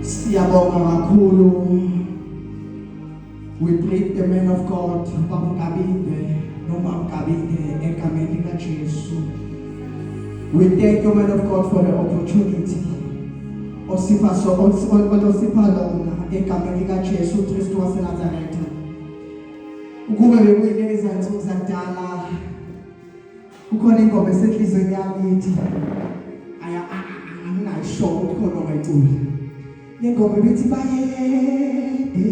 Siyabonga kakhulu. We greet the man of God, Bamgabinde, Nomamgabinde, egameni likaJesu. We thank you, man of God, for the opportunity. Osipha lona egameni likaJesu Kristu waseNazaretha. Ukube bekuyileza insuku zakudala, kukhona ingoma esenhlizweni yami ithi angingayisho ukukhona ngayicula. Ingoma ebithi bayede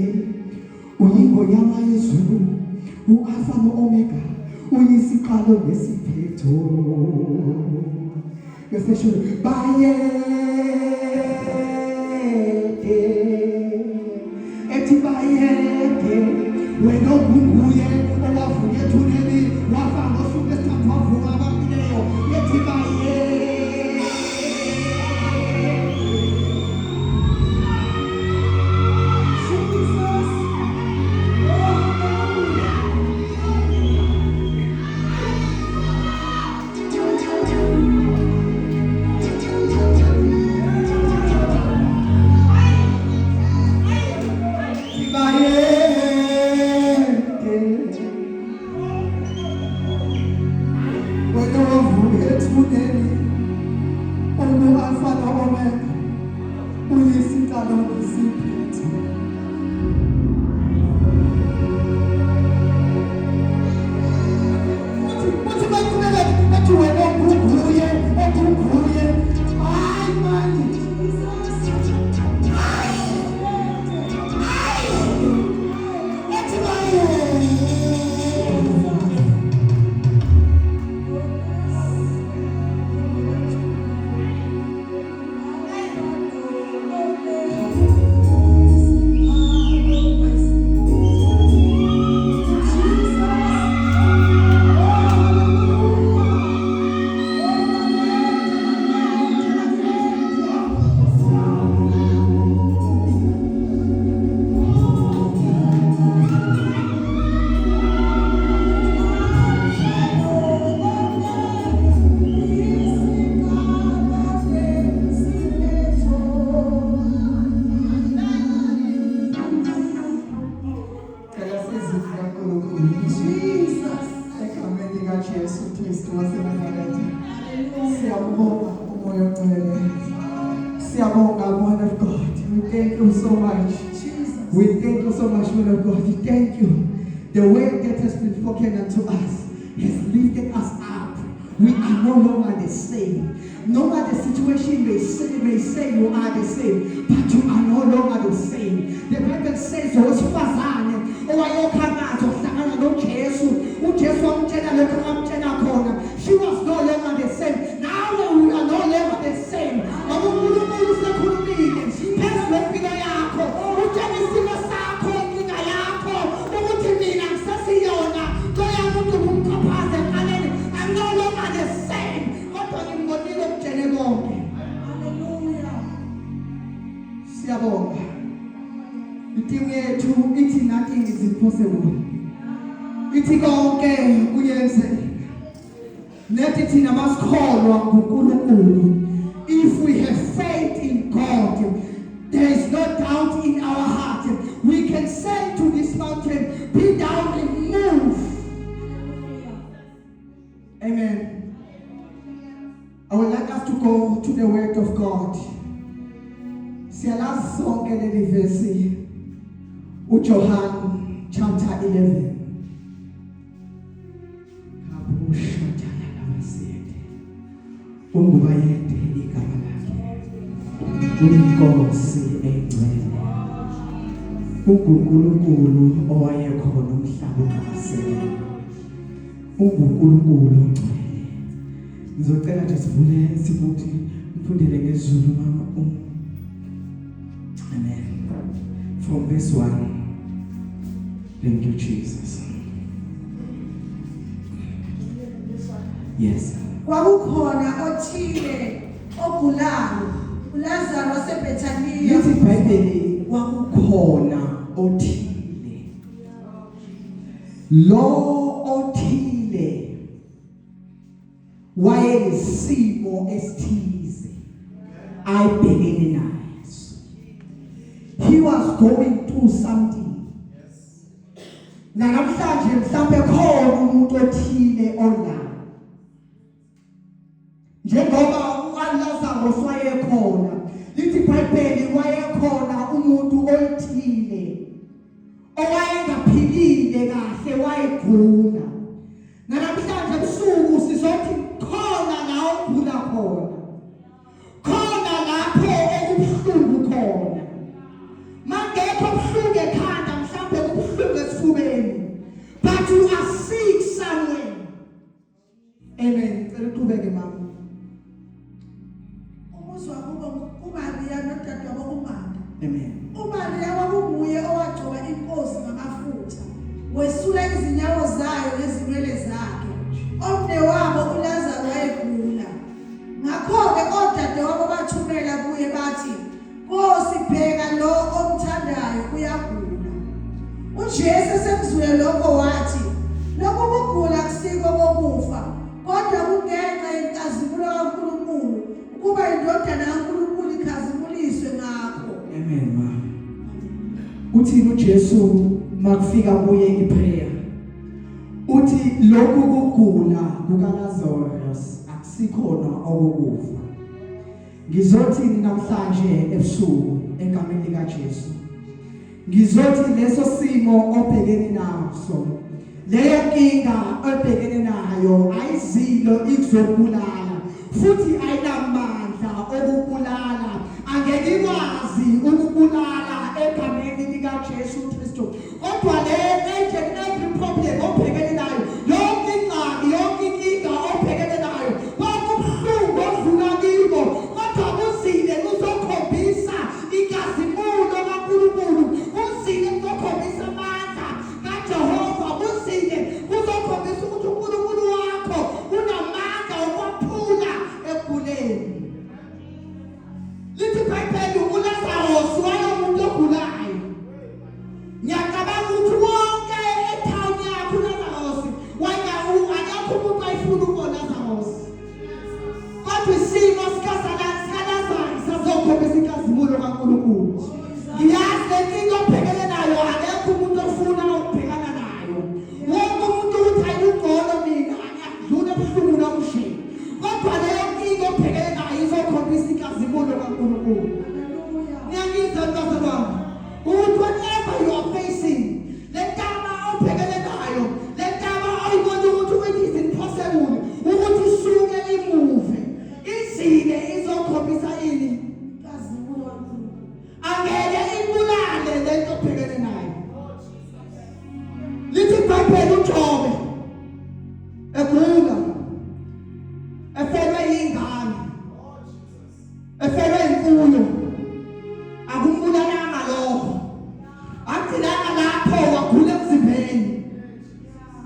uyingonyama yezulu, u-Alpha no-Omega, uyisiqalo nesiphetho. Bese sho bayede, ethi bayede, wena unguye owavuka ethuneni, wafa ngosuku lesithathu wavuka abafileyo, ethi bayede. The word that has been spoken unto us has lifted us up. We are no longer the same. No matter the situation may say you are the same, but you are no longer the same. The Bible says, she was no longer the same. Now we are no longer the same. Nothing is impossible. Ithi konke kuyenzeka. Nethi thina masikholwa nguNkulunkulu. If we have faith in God, there is no doubt in our heart. We can say to this mountain, be down and move. Amen. I would like us to go to the word of God. Siyalazi sonke leli verse. John chapter 11. Ungubayede igama lakhe. Uyinkosi engcwele. UNkulunkulu owayekhona umhlaba ungasekho. UNkulunkulu ongcwele. Ngizocela nje sivule sibuthi mfundele ngezulu mama. Amen. From this one. Thank you, Jesus. Yes. Kwakukhona othile ogulayo uLazaro waseBethaniya. Lithi iBhayibheli kwakukhona othile. Lo othile wayenesimo esithize ayibhekene naso. he was going through something. Namhlanje mhlambe khona umuntu othile ona. Njengoba uLazarus wayekhona, lithi iBhayibheli wayekhona umuntu othile owayengaphilile kahle wayegula. Namhlanje ebusuku sizothi khona la ogula khona. Khona lapho okubuhlungu khona. Mangekho kubuhlungu ekhanda mhlambe kubuhlungu esifubeni. But you are sick somewhere. Amen. Cela uqhubeke mama. Umuzwa uMaria nodadewabo uMartha. Amen. uMaria wakunguye owagcoba inkosi ngamafutha. Wesula izinyawo zayo nezinwele zakhe. Omnewabo uLazaro wayegula. Ngakho-ke odadewabo bathumela kuye bathi, Nkosi bheka lo omthandayo uyagula. uJesu esemzwile lokho wathi, lokhu kugula akusiko kokufa, kodwa kungenxa yenkazimulo kaNkulunkulu, ukuba indodana kaNkulunkulu ikhazimuliswe ngakho. Amen ma. Uthi uJesu makufika kuye iprayer. Uthi lokhu kugula kukaLazarus akusikhona okukufa. Ngizothi namhlanje ebusuku egameni likaJesu. Ngizothi leso simo obhekene naso, leyo nkinga obhekene nayo ayizilo ikuzobulala futhi ayinamandla okubulala. Angeke ikwazi ukubulala egameni likaJesu Kristu. Kodwa every problem obhekene nayo, yonke ingxaki, yonke inkinga obhekene nayo, konke ubuhlungu odlula kibo, kodwa kuzile kuzokhombisa inkazimulo kaNkulunkulu, kuzile kuzokhombisa amandla kaJehova, kuzile kuzokhombisa ukuthi uNkulunkulu wakho unamandla okwaphula ekuguleni. Lithi iBhayibheli uLazarus wayemuntu ogulayo. Ngiyacabanga ukuthi wonke etown yakho uLazarus akekho umuntu ayefuna uLazarus. Kodwa isimo sikaLazarus sizokhombisa inkazimulo kaNkulunkulu. Ngiyazi le nkinga obhekene nayo akekho umuntu ofuna ukubhekana nayo. Wonke umuntu uthi ayikugcono mina ngiyadlula ebuhlungu namshe. Kodwa leyo nkinga obhekene nayo izokhombisa inkazimulo kaNkulunkulu. Ngiyangizwa ntokazi wami. Whatever you are facing, let ntaba obhekene nayo, le ntaba oyibona ukuthi it is impossible ukuthi isuke imuve, izile izokhombisa ini inkazimulo kaNkulunkulu. Angeke ibulale lento obhekene nayo. Lithi iBhayibheli uJobe egula, efelwe yingane, efelwe imfuyo, akumbulalanga lokho. Athilanga lapho wagula emzimbeni,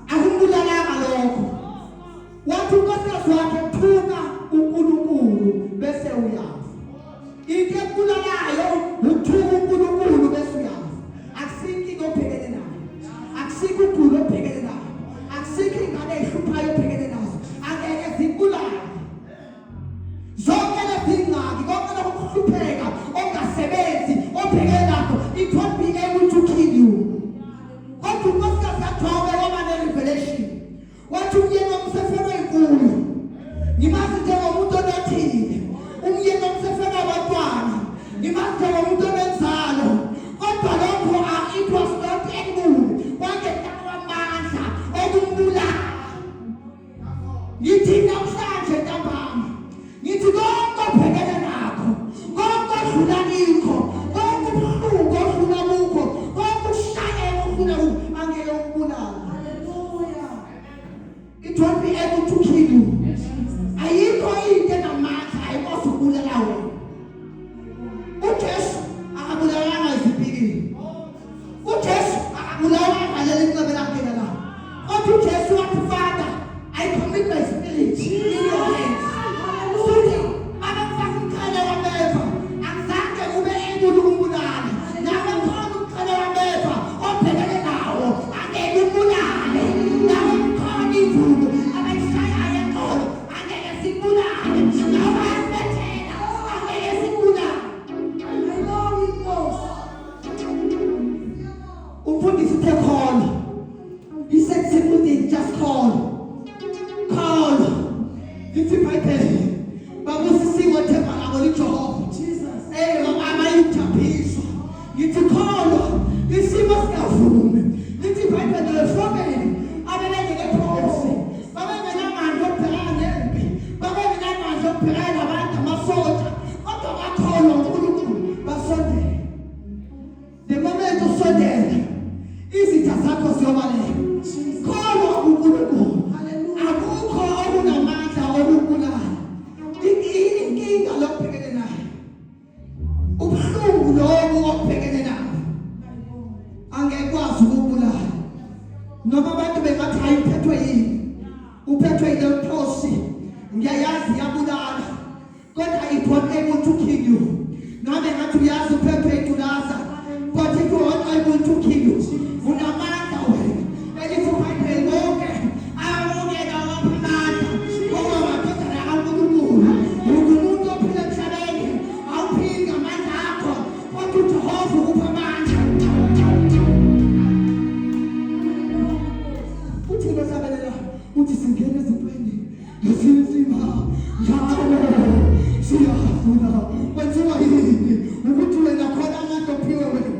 akumbulalanga lokho. Wathi unkosikazi wakhe thuka uNkulunkulu bese uyafa. Into ebulalayo uthuka uNkulunkulu bese uyafa. Akusikho into obhekene nayo, akusikho ugulo obhekene nayo, akusikho ingane ehluphayo obhekene nazo, angeke zibulale. Zonke lezi ngxaki, konke lokuhlupheka ongasebenzi obhekene nakho, it won't be able to kill you. Kodwa unkosikazi kaJobe waba ne-revelation. Wathi umyeni omsefelwe imfuyo, ngimazi njengomuntu onothile. Umyeni omsefelwe abantwana, ngimazi njengomuntu onenzalo. Kodwa lokho it was not able, wangethawa amandla okumbulala. Ngithi namhlanje ntambama, ngithi konke obhekene nakho, konke odlula kikho, konke ubuhlungu odlula kukho, konke ukushayeka odlula kukho, angeke ukubulala. Hallelujah. It won't be able to kill you. Ayikho into enamandla ayikwazi ukubulala wena. uJesu akabulalanga izimpikili. uJesu akabulalanga leli ncebe lakhe la. Kodwa uJesu wathi, Father, I commit my spirit in your hands. Futhi abafaka umkhala wameva, angizange ube able ngiyajabhiswa ngithi kholwa isimo singavumi lithi iBhayibheli lefomeni abelengeke phose babengenamandla okubhekana nempi babengenamandla okubhekana nabantu amasotsha kodwa bakholwa uNkulunkulu basondele. The moment usondele izitha zakho ziyobaleka. Kholwa uNkulunkulu. Akukho okunamandla okubulala. Inkinga lokubhekene nayo ubuhlungu lobo obhekene nabo angekwazi ukubulala noma abantu bengathi ayiphethwe yini uphethwe yile mkhosi ngiyayazi yabulala kodwa it was able to kill you. Noma ngathi uyazi uphethwe idulaza but it was able to kill you. Unamandla wena elithi uBhayibheli bonke awongena waphamandla ngoba madodana kaNkulunkulu umuntu ophila emhlabeni awuphili ngamandla akho kodwa uJehova ukupha amandla. Uthi basabelela uthi singena ezintweni ezinzima njalo siyafuna kwenziwa yini ukuthi wena khona amandla ophiwe wena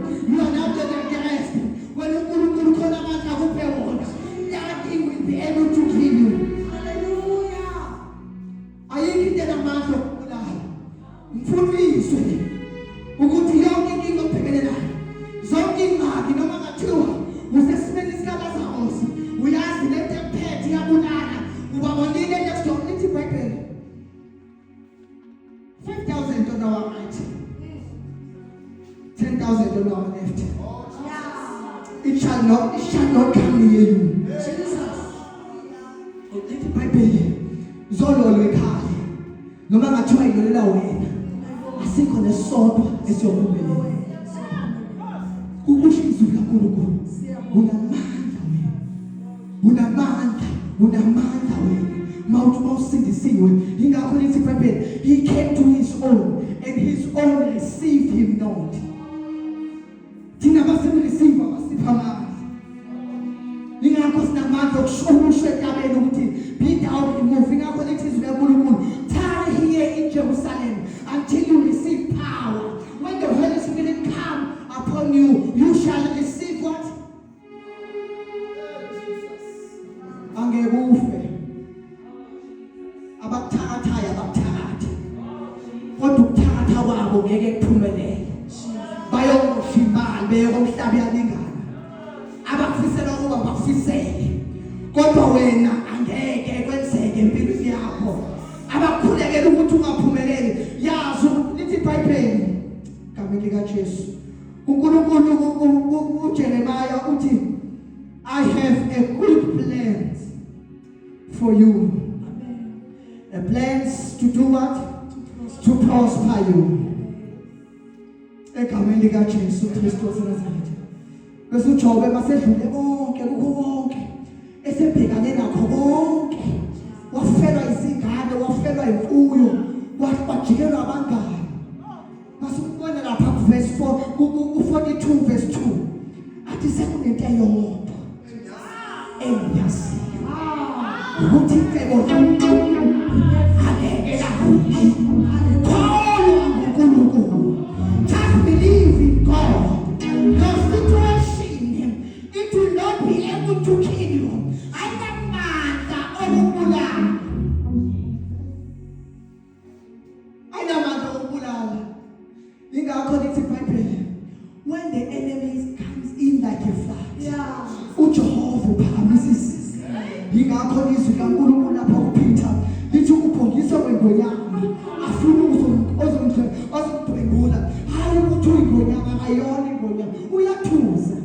yonke le-rest wena uNkulunkulu khona amandla akuphe wona nothing will be able to kill you. Ayikho into enamandla okubulala. Mfundiswe ukuthi yonke inkinga obhekene nayo zonke ingxaki noma ngathiwa usesimeni sikaLazarus uyazi le tempest iyabulala ubabonile next door lithi iBhayibheli 5,000 on our right 10,000 on our left. It shall not come near you. Lithi iBhayibheli zololo ekhaya noma ngathiwa ilolela wena asikho nesodwa esiyophumelela. Ukusho izwi laNkulunkulu unamandla wena mawusindisiwe. Ingakho lithi iBhayibheli he came to his own and his own received him not. Thina basimreceive abasipha amandla. Ingakho sinamandla okusho etabeni ukuthi be down remove. Ingakho lithi izwi laNkulunkulu tarry here in Jerusalem until you receive power. When the Holy Spirit come upon you, you shall receive what? Angekufe abakuthakathayo abakuthakatha kodwa ukuthakatha kwabo ngeke kuphumelele. Bayomosha imali beyokomhlaba iyalingana abakufisela ukuba bakufisele kodwa wena angeke kwenzeke empilweni yakho abakhulekela ukuthi ungaphumeleli. Yazi lithi iBhayibheli igama likaJesu uNkulunkulu uJeremiah uthi I have a good plan for you. A plans to do what? To prosper you. Egameni likaJesu Kristu waseNazaretha. Bese uJobe masedlule konke konke esebhekane nakho konke. Wafelwa izingane, wafelwa imfuyo, wajikelwa abangani. Masukubona lapha kuverse 4 ku42 verse 2. Athi sekunento eyodwa engiyaziyo ukuthi icebo angeke lakuthi kholwa uNkulunkulu. Just believe in God. Your situation it will not be able to kill you. Ayinamandla okubulala. Ayinamandla okubulala. Ingakho lithi iBhayibheli when the enemy comes in like a flood uJehova uphakamisa isizwe. Ingakho izwi laNkulunkulu lapha kuPeter lithi ukuphongisa kwengonyama afuna ozomdwengula hayi ukuthi uyingonyama ayona ingonyama uyathuza.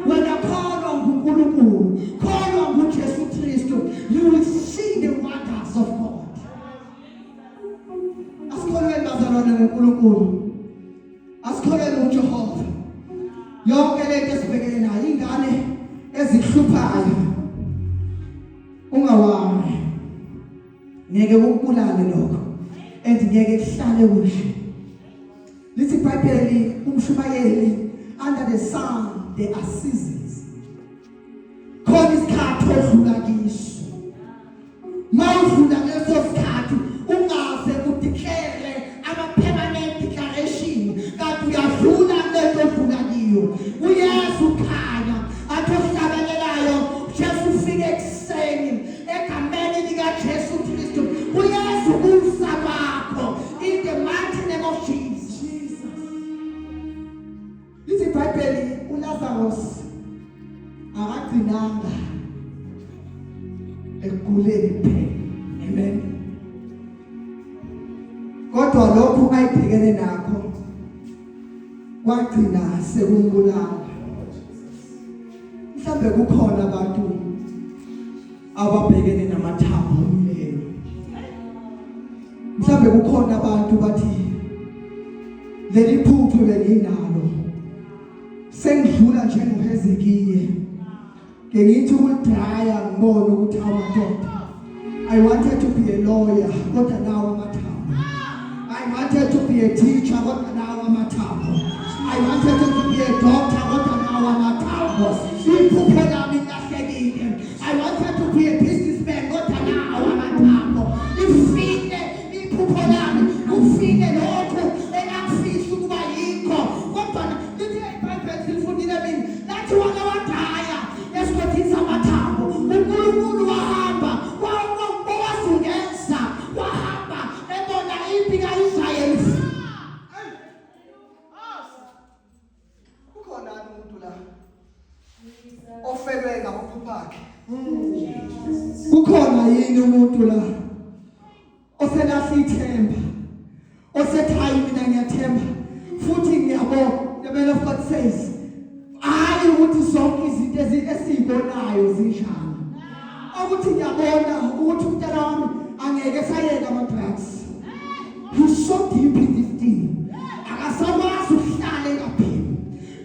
Wena kholwa uNkulunkulu, kholwa uJesu Kristu, you will see the wonders of God. Asikholweni bazalwane ngoNkulunkulu, asikholweni uJehova. Yonke lento esibhekene nayo ingane ezihluphayo ungawazi ngeke ukubulale lokho ethi ngeke kuhlale kuhle. Lithi iBhayibheli umshumayeli under the sun there are seasons. Khona isikhathi odlula kiso. Mawudlula leso sikhathi ungaze udeclare ama permanent declaration kanti you. Uyesu ukhanya athi ohlabelelayo Jesu ufike ekuseni egameni lika Jesu Kristu. Uyesu kusabakho in the mighty name of Jesus. Lithi iBhayibheli uLazarus akagcinanga eguleni kuphela. Amen. Kodwa lokhu ayibhekene nakho kwagcina sekumbulala. Mhlambe kukhona abantu ababhekene namathambo omlilo. Mhlambe kukhona abantu bathi leli phupho belinalo sengidlula njengoHezekiya ngithi ukudaya ngibona ukuthi amadoda I wanted to be a lawyer kodwa nawo amathambo. I wanted to be a teacher kodwa nawo amathambo. I wanted to be a doctor kodwa nawo amathambo. Iphupho lami lahlekile. I wanted to be a businessman kodwa nawo amathambo. Ifike iphupho lami ufike lokho engafisa ukuba yikho kodwa lithi iBhayibheli sifundile mina lathi wona wadaya esikhathini samathambo uNkulunkulu wahamba wawasungeza wahamba ebona impi kaIsrayeli. Ukhona umuntu la ofelwe ngamaphupho akhe. Kukhona yini umuntu la oselahla ithemba osethi hayi mina ngiyathemba futhi ngiyabona the man of God says hayi ukuthi zonke izinto esizibonayo zinjani ukuthi ngiyabona ukuthi umntana wami angeke sayeka ama-drugs. He's so deep in this thing akasakwazi ukuhlala engapheli.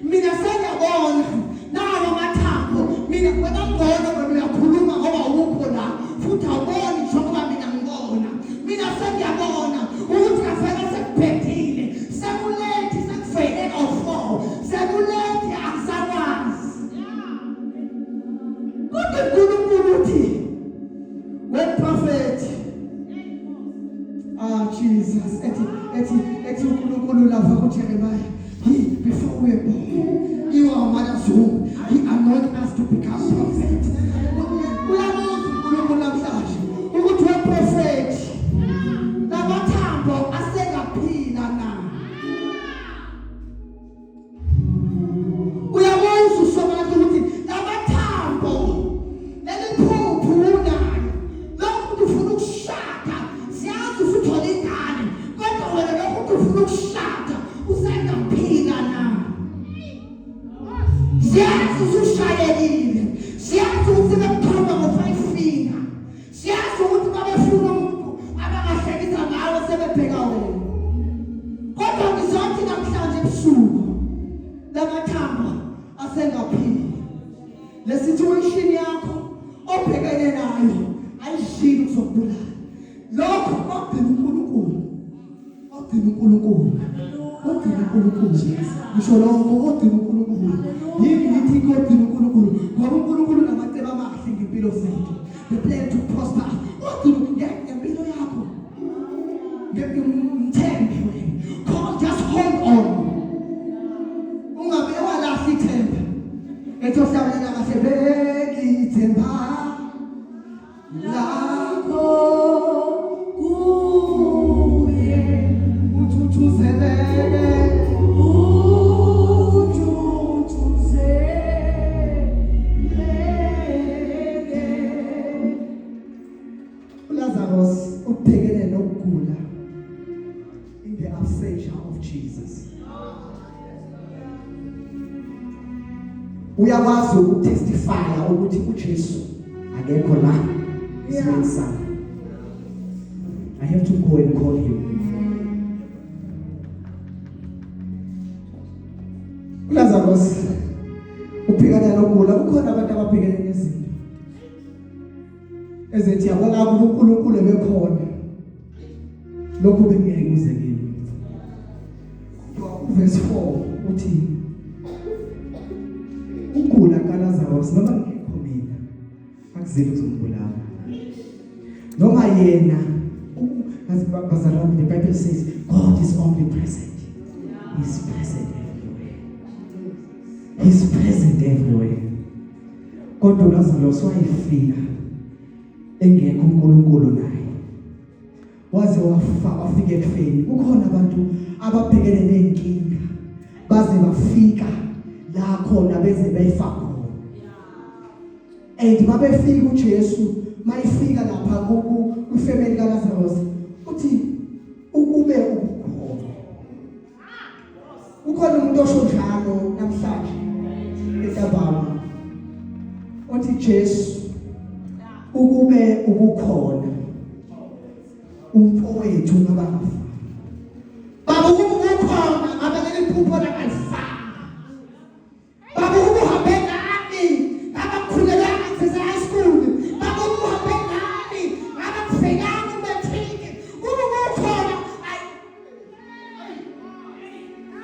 Mina sengiyabona nawo amathambo mina wena ngibona wena uyakhuluma ngoba ukho la futhi awuboni njengoba mina ngibona. Mina sengiyabona ukuthi kafela sekuphethile sekulethi sekufele ofo sekulethi akusakwazi. Kodwa uNkulunkulu uthi when prophet Jesus ethi uNkulunkulu lava kuJeremiah before we were born you are mother's womb he anointed us to become prophet. Uyabuza uNkulunkulu namhlanje ukuthi we prophet namathambo asengaphila na. Uyabuza usobantu ukuthi namathambo leliphuphu unayo lokhu ufuna ukushaka siyazi usuthola ingane kodwa wena lokhu ufuna ukushaka usengaphila na. Siyazi usushayelile siyazi ukuthi bekukhomba ngo-5 finger siyazi ukuthi babefuna umuntu abangahlekisa ngawe sebebheka wena kodwa ngizothi namhlanje ebusuku lamathambo asengaphili. Le situation yakho obhekene nayo ayishilo uzokubulala lokho ogcina uNkulunkulu ngisho lokho ogcina uNkulunkulu yini ngithi ogcina uNkulunkulu ngoba uNkulunkulu namacebo amahle ngempilo zethu the plan to prosper ogcina ngempilo yakho ngempilo just hold on ungabe walahla ithemba ethi ohlabelela kahle beki ithemba lakho kuye uthuthuzeleke uLazarus ubhekene nokugula in the absence of Jesus. Uyakwazi ukutestifya ukuthi uJesu akekho la isibeni sami. I have to go and call him. uLazarus ubhekana nokugula. Kukhona abantu ababhekene nezinto ezethi yabona uNkulunkulu ebekhona lokhu bengeke kuze kimi. Verse 4 uthi ukugula kaLazarus noma ngekho mina akuzile ukumbulala noma yena as Bazarab the Bible says God is omnipresent. He's present everywhere. He's present everywhere. Kodwa uLazaro wayefika engekho uNkulunkulu naye. Waze wafika ekufeni. Kukhona abantu ababhekene nenkinga baze bafika la khona beze befa khona. And mabefika uJesu mayifika lapha kwifamily kaLazarus uthi ukube ukhona umuntu osho njalo namhlanje etabama uthi Jesu ukube ukukhona umfowethu ngabantu baba ukube ukhona abekele iphupho lakalifa baba ukube uhambe nami abakhulela ngifisa high school baba ukube uhambe nami abakufeyanga matric ukube ukhona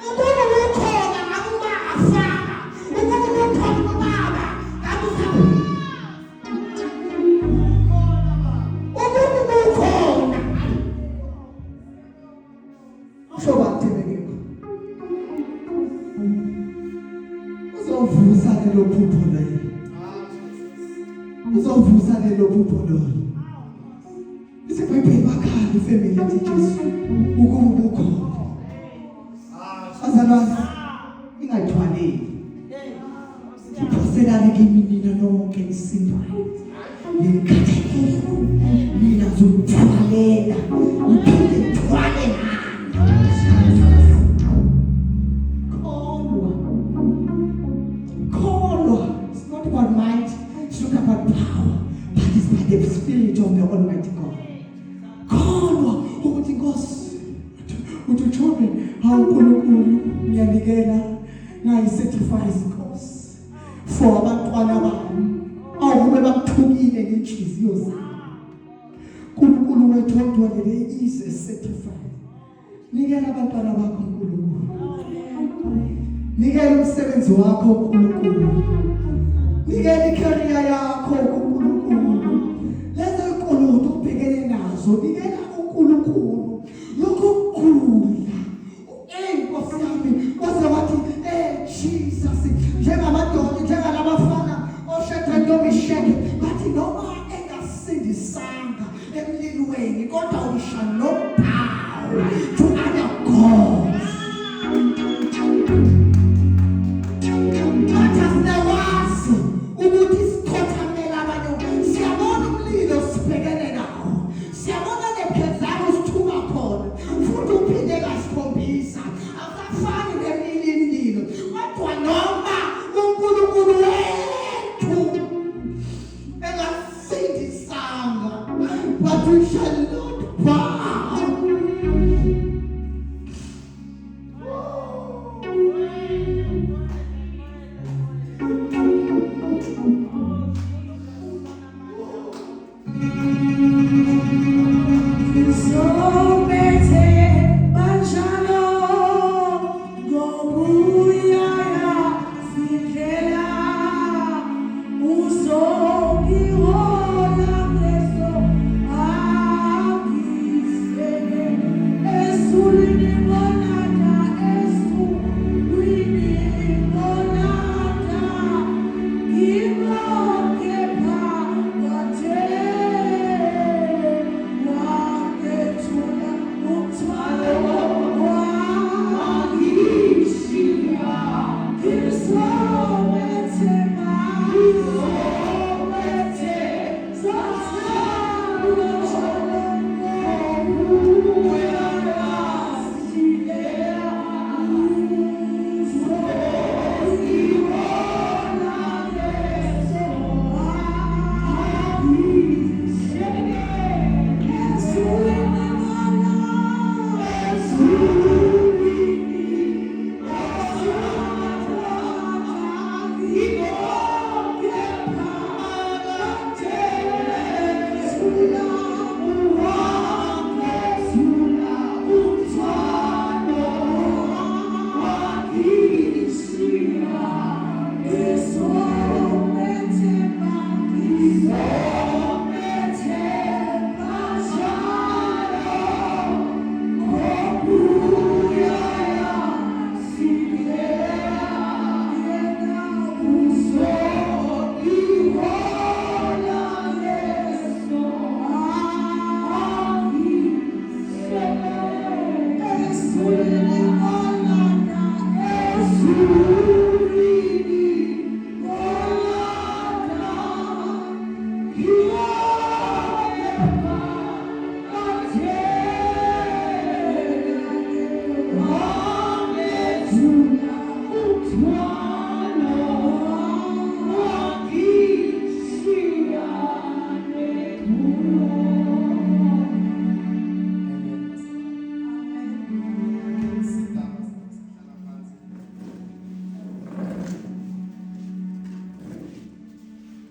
ukube ukhona akuma afana ukube ukhona baba uzovusa lelo phupho lo isibhebhe bakhala ifamily yathi Jesu ukuba ukhona azalwane ingathwaleli iphosela kimi nina nonke isinto ngikhathele mina zokuthwalela uphinde thwale it's not about might, it's not about power, but it's by the Spirit of the Almighty God. Kholwa ukuthi Nkosi uthuthume uNkulunkulu ngiyanikela ngayi-sacrifice Nkosi for abantwana bami awube bakuthukile ngenhliziyo zabo. uNkulunkulu wethu ontwalele is a sacrifice. Nikela abantwana bakho uNkulunkulu. Nikela umsebenzi wakho uNkulunkulu. Nikela icareer yakho uNkulunkulu. Lezo inkolodo ubhekene nazo nikela uNkulunkulu. Lokho kukhula. Nkosi yami waze wathi Jesus njengamadoda njengalabafana oShadrach noMeshach bathi noma engasindisanga emlilweni kodwa we shall not bow to other gods. But we shall not bow.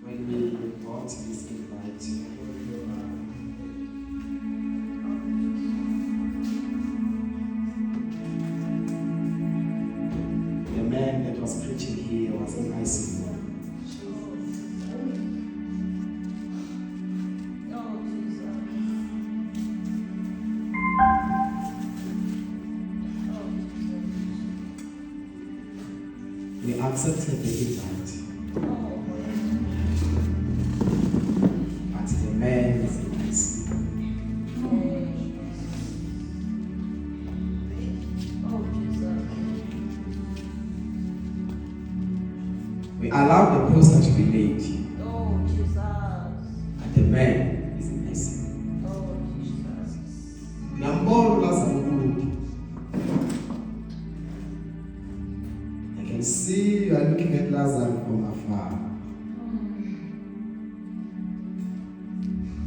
When we got this invite, the man that was preaching here was in ICU. We accepted the invite, but the man is in ICU. We allowed the poster to be laid, but the man is in ICU. Ngiyambona uLazaro kude. I can see you are looking at Lazarus from afar.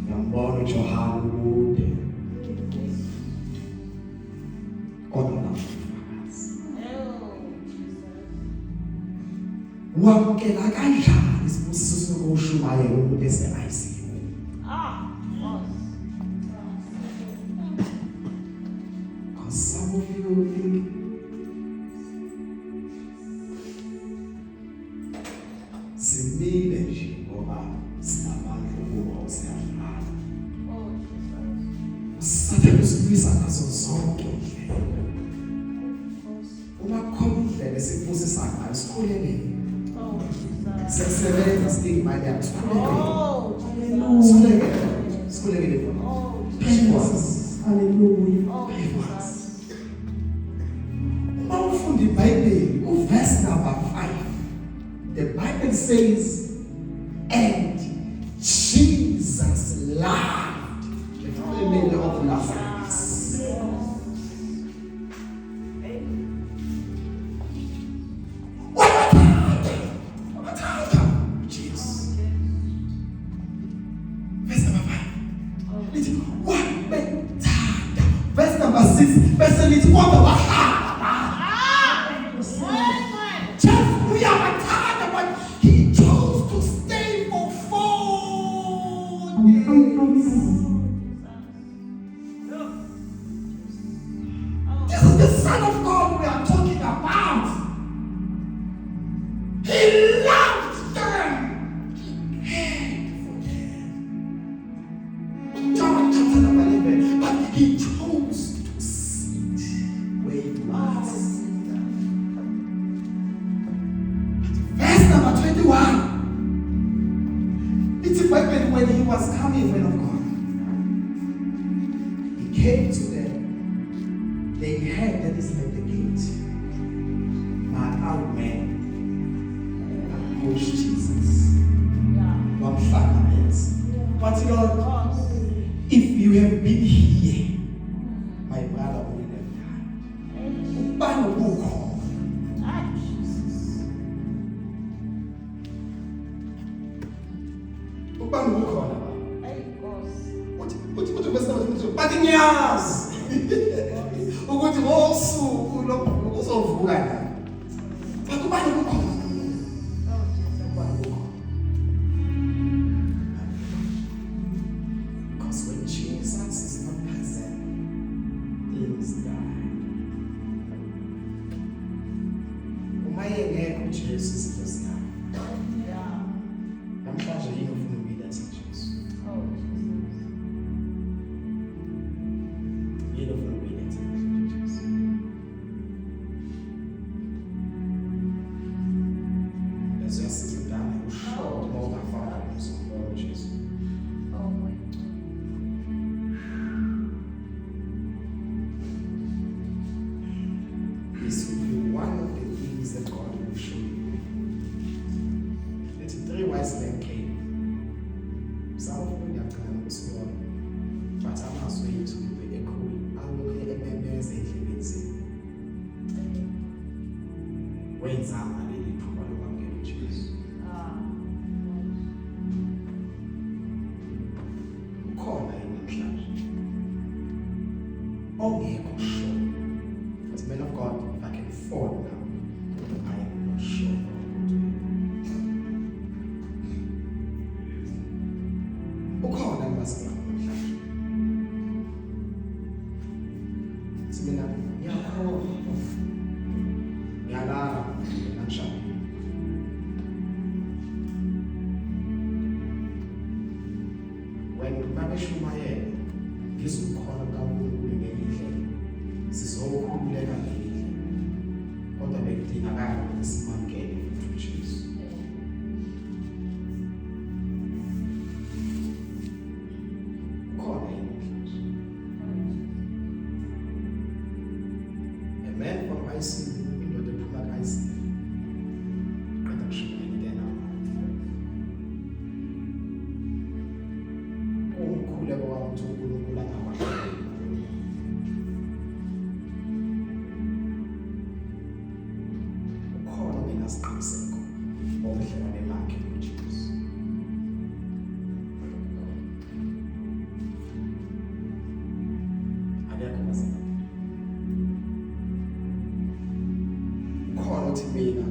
Ngiyambona uJohane kude. Kodwa nafakazi. Wamkela kanjani isibusiso sokushumayela umuntu ese-ICU? Because some of you think simile nje ngoba sinamandla ukuba usiyafana. Sathane usibuyisa ngazo zonke indlela. Uma kukhona indlela esibusisa ngayo sikhulekele. Sisebenza sidinga imali yakho sikhulekele. Sikhulekele for Hallelujah. Uma ufunda iBhayibheli uverse number 5, the Bible says, and Jesus loved the family of Lazarus. What happened? Jesus. Verse number 5. Verse number 6. Verse number 1. Just we are tired, but he chose to stay for 4 days. This is the Son of God we are talking about. He loved them. He cared for them. John chapter number 11. But he chose to sit where he was. Verse number 21. It's Bible when he was coming, man of God. He came to them. They heard that is at the gate. But our men approached Jesus. One fragment. But Lord, if you have been here, my brother would have died. Ubani ukho. Ubani ukhona ba? Uthi bese bathi ngiyazi ukuthi ngosuku lokho uzovuka la. Bathi ubani ukhona? Because when Jesus is not present, things die. Uma yengekho uJesu izinto ziyama. Namhlanje yini ufuna ukuyiletha uJesu? Yini ufuna ukuyiletha uJesu? Lezo yasiza udala ushort uma ungafaka umzimba uJesu. This will be one of the things wenzanga leli thuba lokwamukela uJesu. Ukhona namhlanje ongekho sure. But man of God, if I can fall now, I am not sure. Ukhona namhlanje. Mina ngiyakholwa ngiyalala namhlanje wena babeshumayela ngizokhona kakhulu ngendlela sizokhululeka ngendlela kodwa bekudingakala ukuthi simamkele uJesu. Khona namhlanje man from ICU indoda ephuma ka-ICU qeda kushumayela ingena umkhuleko wami ukuthi uNkulunkulu angakwahleli ukhona nginasiqiniseko ngobudlelwane bakhe noJesu. Akekho bazalwane ukhona uthi mina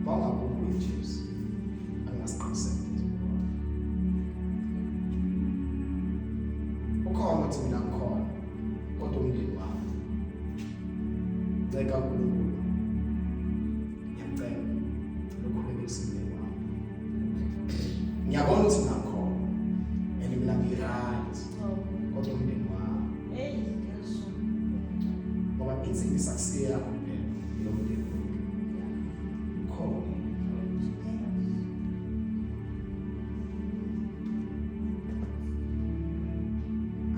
bawungabukho uJesu angasiqiniseko ukhona uthi mina ngikhona kodwa umndeni wami nceka uNkulunkulu ngiyacela lokhulekisa umndeni wami ngiyabona ukuthi nakhona and mina ngi-right kodwa umndeni wami ngoba insimbi sakusiya yakho kuphela yomndeni khona.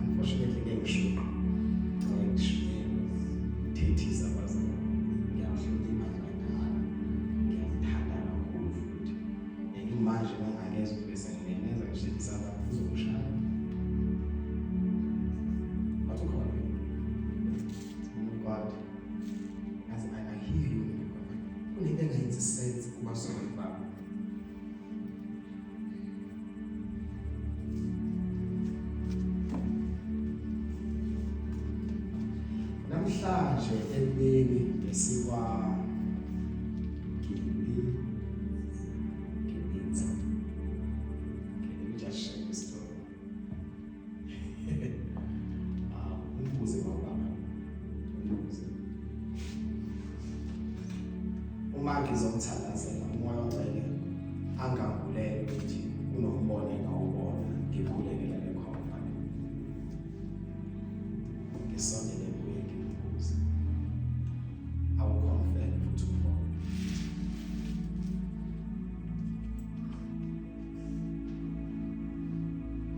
Unfortunately ngengishuka thethisa abazali ngiyahlonipha kadala ngiyamthanda kakhulu futhi and manje mangangeza ukubese ngingenza ngishelisa abantu uzokushaya but ukhona God as I hear you kunento engayenzi sense kubasoli babo. Namhlanje emini besikwa Gibitha. Let me just share this story. Umbuze baba. Umbuze. Uma ngizomthandazela umoya wami angangulele ukuthi unombone ngawubona ngikhulekela lekhona. Ngisondele kuye ngimbuze. Awukhonfela futhi ubone.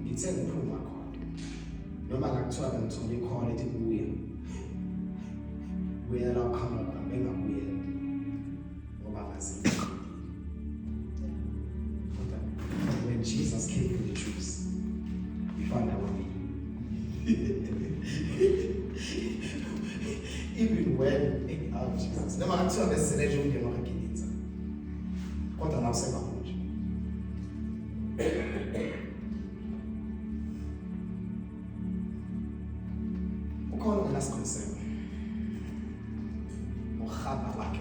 Ngithe ngiphuma khona. Noma ngakuthiwa ngithole ikhona ethi kuye. Kuyela ukhamba nami engabuye. Ngoba ngazi. When Jesus came to the truth, he found out me. Even when Jesus, noma ngakuthiwa beseleje umndeni wakagilitsa. Kodwa nawe sengabuye. Ukhona ngelasiqiniseko. Ukhamba lakhe.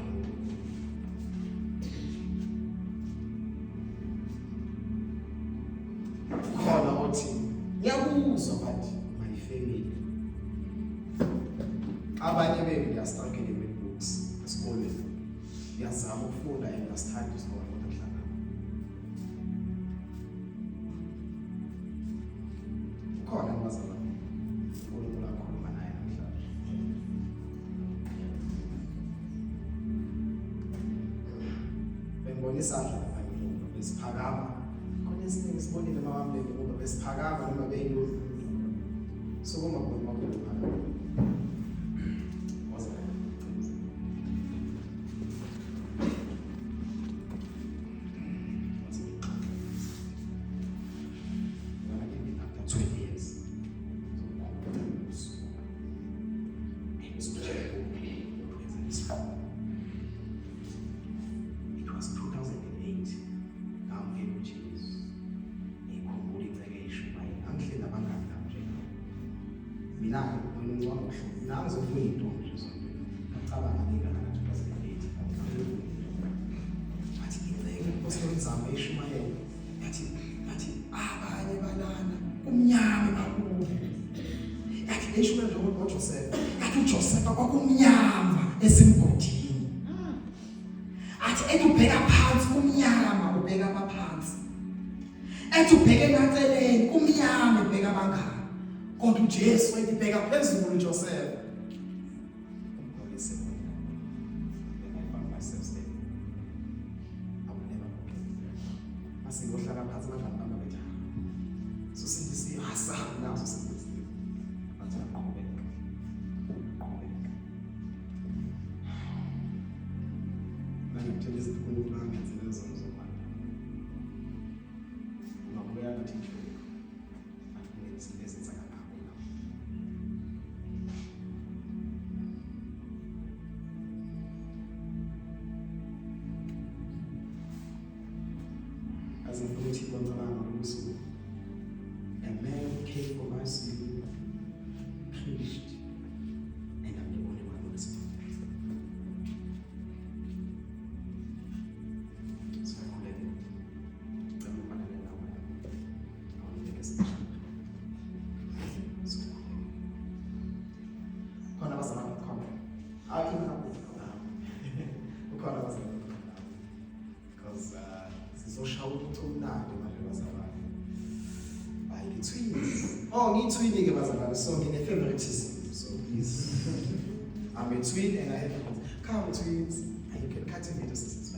Khona uthi ngiyakuzwa bathi my family. Abanye benu ngiyastruggle with books esikoleni. Ngiyazama ukufunda and ngiyasithanda isikole kodwa ngihlangana. Khona abazalwane. uNkulunkulu akhuluma naye namhlanje. Bengibona isandla lapha ngemuva besiphakama. Khona esinye sibonile mawami ngoba besiphakama noma beyilulu. Sokuma khona makuphakama. kwenziwa ngohlobo nazo kuyintombi nje ngicabanga ngekana 2008 athi ngeke kusebenzama eShumayela yathi abanye balana kumnyama kakhulu yathi eShumayela njengoba uJoseph yathi uJoseph kwakumnyama esimgodini athi ekubheka phansi kumnyama ubheka abaphansi ethi ubheke eceleni kumnyama ubheka abangani kodwa uJesu ethi bheka phezulu uJoseph Singohlala phansi abangani bami bethu. So sithi asazi naso sithi bathi aqhubeka. Manje ngitshela izikhulu bangenze lezo zomanje. Ngokuya ngathi nje akuyenzi lezenza ngakho. As in British Bontalama, a man who came for my sin, preached, and I'm the only one who is so I won't let it. I don't want to let it out. I want to take a step. So, Kona was around the corner. I even have to come down. Kona was around the corner. Because, sizoshawa ukuthi umnandi manje bazalwane by the twins. Oh, ngitwini ke bazalwane, so ngine favoritism. So please, I'm a twin and I have come twins and you can cultivate a sister.